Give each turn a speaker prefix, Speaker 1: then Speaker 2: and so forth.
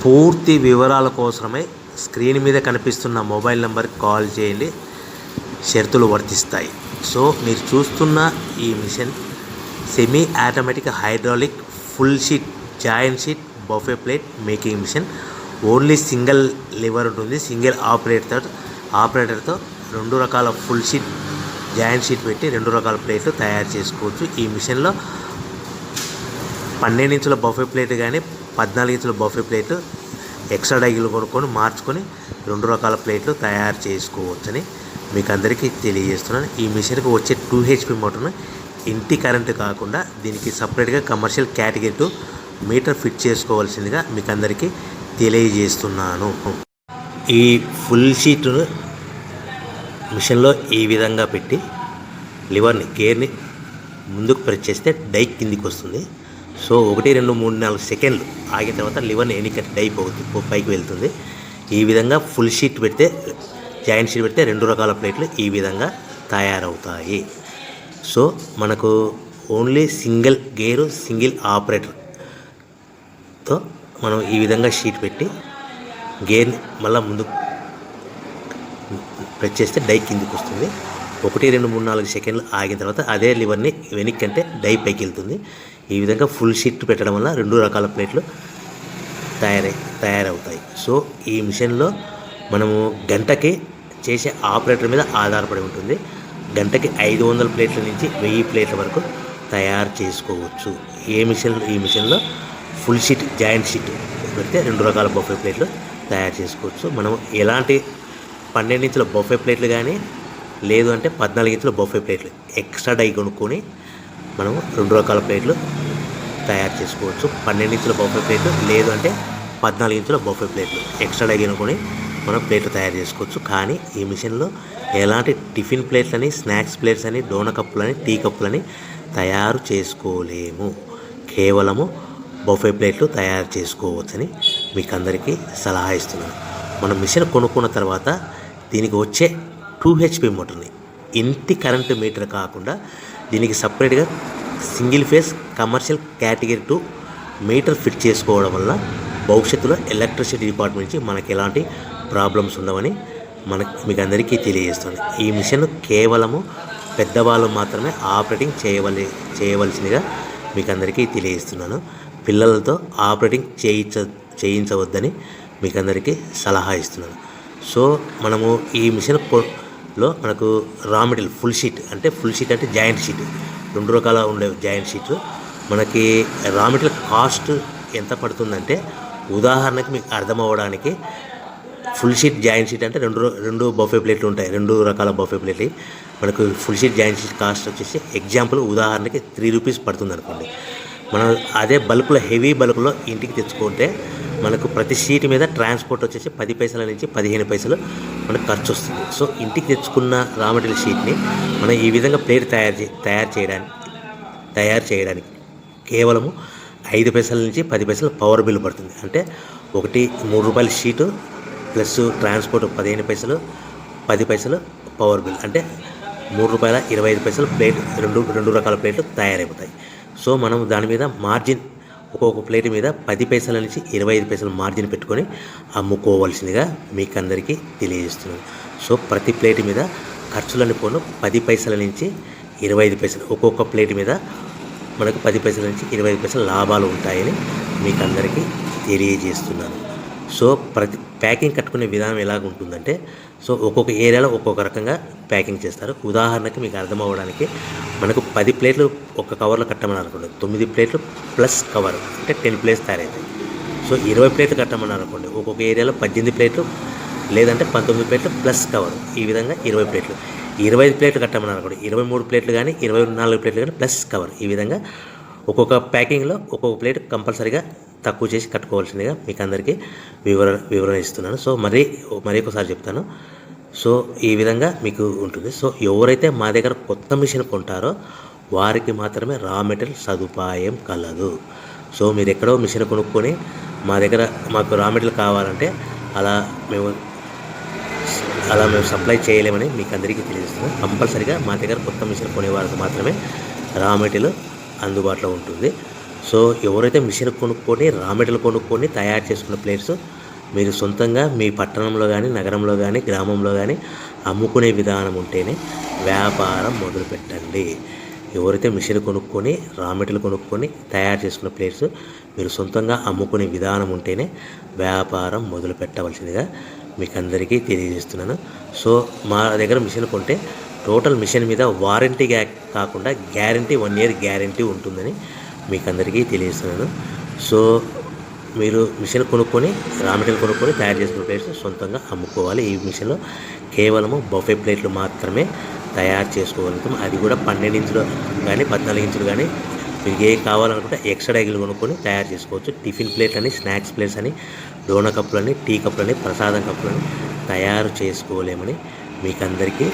Speaker 1: పూర్తి వివరాల కోసమే స్క్రీన్ మీద కనిపిస్తున్న మొబైల్ నెంబర్కి కాల్ చేయండి. షరతులు వర్తిస్తాయి. సో మీరు చూస్తున్న ఈ machine semi automatic hydraulic full sheet joint sheet buffet plate making machine. Only single lever ఉంటుంది. సింగిల్ ఆపరేటర్తో 2 రకాల ఫుల్ షీట్ జాయింట్ షీట్ పెట్టి 2 రకాల ప్లేట్లు తయారు చేసుకోవచ్చు. ఈ మిషన్లో 12 ఇంచుల బఫే ప్లేట్ కానీ 14 ఇంచుల బఫే ప్లేట్లు ఎక్స్ట్రా డైలు కొనుక్కొని మార్చుకొని 2 రకాల ప్లేట్లు తయారు చేసుకోవచ్చని మీకు అందరికీ తెలియజేస్తున్నాను. ఈ మిషన్కి వచ్చే 2 HP మోటార్ను ఇంటి కరెంటు కాకుండా దీనికి సపరేట్గా కమర్షియల్ కేటగిరీ 2 మీటర్ ఫిట్ చేసుకోవాల్సిందిగా మీకు అందరికీ తెలియజేస్తున్నాను. ఈ ఫుల్ షీట్ను మిషన్లో ఈ విధంగా పెట్టి లివర్ని గేర్ని ముందుకు ప్రెస్ చేస్తే డై కిందికి వస్తుంది. సో 1 2 3 4 సెకండ్లు ఆగిన తర్వాత లివర్ని ఎన్నిక డై పైకి వెళ్తుంది. ఈ విధంగా ఫుల్ షీట్ పెడితే జాయింట్ షీట్ పెడితే 2 రకాల ప్లేట్లు ఈ విధంగా తయారవుతాయి. సో మనకు ఓన్లీ సింగిల్ గేరు సింగిల్ ఆపరేటర్తో మనం ఈ విధంగా షీట్ పెట్టి గేర్ని మళ్ళీ ముందుకు ప్రెస్ చేస్తే డై కిందికి వస్తుంది. 1 2 3 4 సెకండ్లు ఆగిన తర్వాత అదే లివర్ని వెనక్కి అంటే డై పైకి వెళ్తుంది. ఈ విధంగా ఫుల్ షీట్ పెట్టడం వల్ల 2 రకాల ప్లేట్లు తయారవుతాయి. సో ఈ మిషన్లో మనము గంటకి చేసే ఆపరేటర్ మీద ఆధారపడి ఉంటుంది. గంటకి 500 ప్లేట్ల నుంచి 1000 ప్లేట్ల వరకు తయారు చేసుకోవచ్చు. ఈ మిషన్లో ఫుల్ షీట్ జాయింట్ షీట్ పెడితే 2 రకాల బఫే ప్లేట్లు తయారు చేసుకోవచ్చు. మనం ఎలాంటి 12 ఇంచుల బఫే ప్లేట్లు కానీ లేదు అంటే 14 ఇంచుల బఫే ప్లేట్లు ఎక్స్ట్రా డై కొనుక్కొని మనం 2 రకాల ప్లేట్లు తయారు చేసుకోవచ్చు. 12 ఇంచుల బఫే ప్లేట్లు లేదు అంటే 14 ఇంచుల బఫే ప్లేట్లు ఎక్స్ట్రా డై కొనుక్కొని మనం ప్లేట్లు తయారు చేసుకోవచ్చు. కానీ ఈ మిషన్లో ఎలాంటి టిఫిన్ ప్లేట్లని స్నాక్స్ ప్లేట్స్ అని డోన కప్పులని టీ కప్పులని తయారు చేసుకోలేము. కేవలము బఫే ప్లేట్లు తయారు చేసుకోవచ్చని మీకు అందరికీ సలహా ఇస్తున్నాను. మనం మిషన్ కొనుక్కున్న తర్వాత దీనికి వచ్చే 2 HP మోటార్ని ఇంటి కరెంటు మీటర్ కాకుండా దీనికి సపరేట్గా single phase commercial category 2 metre fit చేసుకోవడం వల్ల భవిష్యత్తులో ఎలక్ట్రిసిటీ డిపార్ట్మెంట్ నుంచి మనకి ఎలాంటి ప్రాబ్లమ్స్ ఉండవని మీకు అందరికీ తెలియజేస్తుంది. ఈ మిషన్ కేవలము పెద్దవాళ్ళు మాత్రమే ఆపరేటింగ్ చేయవలసిందిగా మీకు అందరికీ తెలియజేస్తున్నాను. పిల్లలతో ఆపరేటింగ్ చేయించవద్దని మీకు అందరికీ సలహా ఇస్తున్నాను. సో మనము ఈ మిషన్లో మనకు రా మెటీరియల్ ఫుల్ షీట్ అంటే జాయింట్ షీట్ 2 రకాల ఉండే జాయింట్ షీట్ మనకి రా మెటీరియల్ కాస్ట్ ఎంత పడుతుందంటే ఉదాహరణకి మీకు అర్థం అవ్వడానికి ఫుల్ షీట్ జాయింట్ షీట్ అంటే 2 బఫే ప్లేట్లు ఉంటాయి. 2 రకాల బఫే ప్లేట్లు మనకు full sheet joint sheet cost వచ్చేసి ఎగ్జాంపుల్ ఉదాహరణకి 3 రూపీస్ పడుతుంది అనుకోండి. మనం అదే బల్క్లో హెవీ బల్క్లో ఇంటికి తెచ్చుకుంటే మనకు ప్రతి షీట్ మీద ట్రాన్స్పోర్ట్ వచ్చేసి 10 పైసల నుంచి 15 పైసలు మనకు ఖర్చు వస్తుంది. సో ఇంటికి తెచ్చుకున్న రా మెటీరియల్ షీట్ని మనం ఈ విధంగా ప్లేట్ తయారు చేయడానికి కేవలము 5 పైసల నుంచి 10 పైసలు పవర్ బిల్ పడుతుంది. అంటే 3 రూపాయల షీటు ప్లస్ ట్రాన్స్పోర్ట్ 15 పైసలు 10 పైసలు పవర్ బిల్ అంటే 3 రూపాయల 25 పైసలు ప్లేట్ 2 రకాల ప్లేట్లు తయారైపోతాయి. సో మనం దాని మీద మార్జిన్ ఒక్కొక్క ప్లేట్ మీద 10 పైసల నుంచి 25 పైసలు మార్జిన్ పెట్టుకొని అమ్ముకోవాల్సిందిగా మీకు అందరికీ తెలియజేస్తున్నాను. సో ప్రతి ప్లేట్ మీద ఖర్చులని పోను 10 పైసల నుంచి 25 పైసలు ఒక్కొక్క ప్లేట్ మీద మనకు 10 పైసల నుంచి 25 పైసలు లాభాలు ఉంటాయని మీకు అందరికీ తెలియజేస్తున్నాను. సో ప్రతి ప్యాకింగ్ కట్టుకునే విధానం ఎలాగ ఉంటుందంటే సో ఒక్కొక్క ఏరియాలో ఒక్కొక్క రకంగా ప్యాకింగ్ చేస్తారు. ఉదాహరణకి మీకు అర్థం అవ్వడానికి మనకు 10 ప్లేట్లు ఒక కవర్లో కట్టమని అనుకోండి, 9 ప్లేట్లు ప్లస్ కవర్ అంటే 10 ప్లేట్స్ తయారవుతాయి. సో 20 ప్లేట్లు కట్టమని అనుకోండి, ఒక్కొక్క ఏరియాలో 18 ప్లేట్లు లేదంటే 19 ప్లేట్లు ప్లస్ కవర్ ఈ విధంగా 20 ప్లేట్లు. 25 ప్లేట్లు కట్టమని అనుకోండి, 23 ప్లేట్లు కానీ 24 ప్లేట్లు కానీ ప్లస్ కవర్ ఈ విధంగా ఒక్కొక్క ప్యాకింగ్లో ఒక్కొక్క ప్లేట్ కంపల్సరీగా తక్కువ చేసి కట్టుకోవాల్సిందిగా మీకు అందరికీ వివరణ ఇస్తున్నాను. సో మరి ఒకసారి చెప్తాను. సో ఈ విధంగా మీకు ఉంటుంది. సో ఎవరైతే మా దగ్గర కొత్త మిషన్ కొంటారో వారికి మాత్రమే రా మెటీరియల్ సదుపాయం కలదు. సో మీరు ఎక్కడో మిషన్ కొనుక్కొని మాకు రా మెటీరియల్ కావాలంటే అలా మేము సప్లై చేయలేమని మీకు అందరికీ తెలియజేస్తున్నాం. కంపల్సరీగా మా దగ్గర కొత్త మిషన్ కొనే వారికి మాత్రమే రా మెటీరియల్ అందుబాటులో ఉంటుంది. సో ఎవరైతే మిషన్ కొనుక్కొని రా మెటీరియల్ కొనుక్కొని తయారు చేసుకున్న ప్లేట్స్ మీరు సొంతంగా మీ పట్టణంలో కానీ నగరంలో కానీ గ్రామంలో కానీ అమ్ముకునే విధానం ఉంటేనే వ్యాపారం మొదలుపెట్టండి. ఎవరైతే మిషన్ కొనుక్కొని రా మెటీరియల్ కొనుక్కొని తయారు చేసుకున్న ప్లేట్స్ మీరు సొంతంగా అమ్ముకునే విధానం ఉంటేనే వ్యాపారం మొదలు పెట్టవలసిందిగా మీకు అందరికీ తెలియజేస్తున్నాను. సో మా దగ్గర మిషన్ కొంటే టోటల్ మిషన్ మీద వారంటీ కాకుండా గ్యారంటీ 1 year గ్యారంటీ ఉంటుందని మీకు అందరికీ తెలియజేస్తున్నాను. సో మీరు మిషన్ కొనుక్కొని రా మెటీరియల్ కొనుక్కొని తయారు చేసుకున్న ప్లేట్స్ సొంతంగా అమ్ముకోవాలి. ఈ మిషన్లో కేవలము బఫే ప్లేట్లు మాత్రమే తయారు చేసుకోగలుగుతాం. అది కూడా 12 ఇంచులు కానీ 14 ఇంచులు కానీ మీకు ఏ కావాలనుకుంటే ఎక్స్ట్రా డైగులు కొనుక్కొని తయారు చేసుకోవచ్చు. టిఫిన్ ప్లేట్లు అని, స్నాక్స్ ప్లేట్స్ అని, డోనా కప్పులని, టీ కప్పులని, ప్రసాదం కప్పులని తయారు చేసుకోలేమని మీకు అందరికీ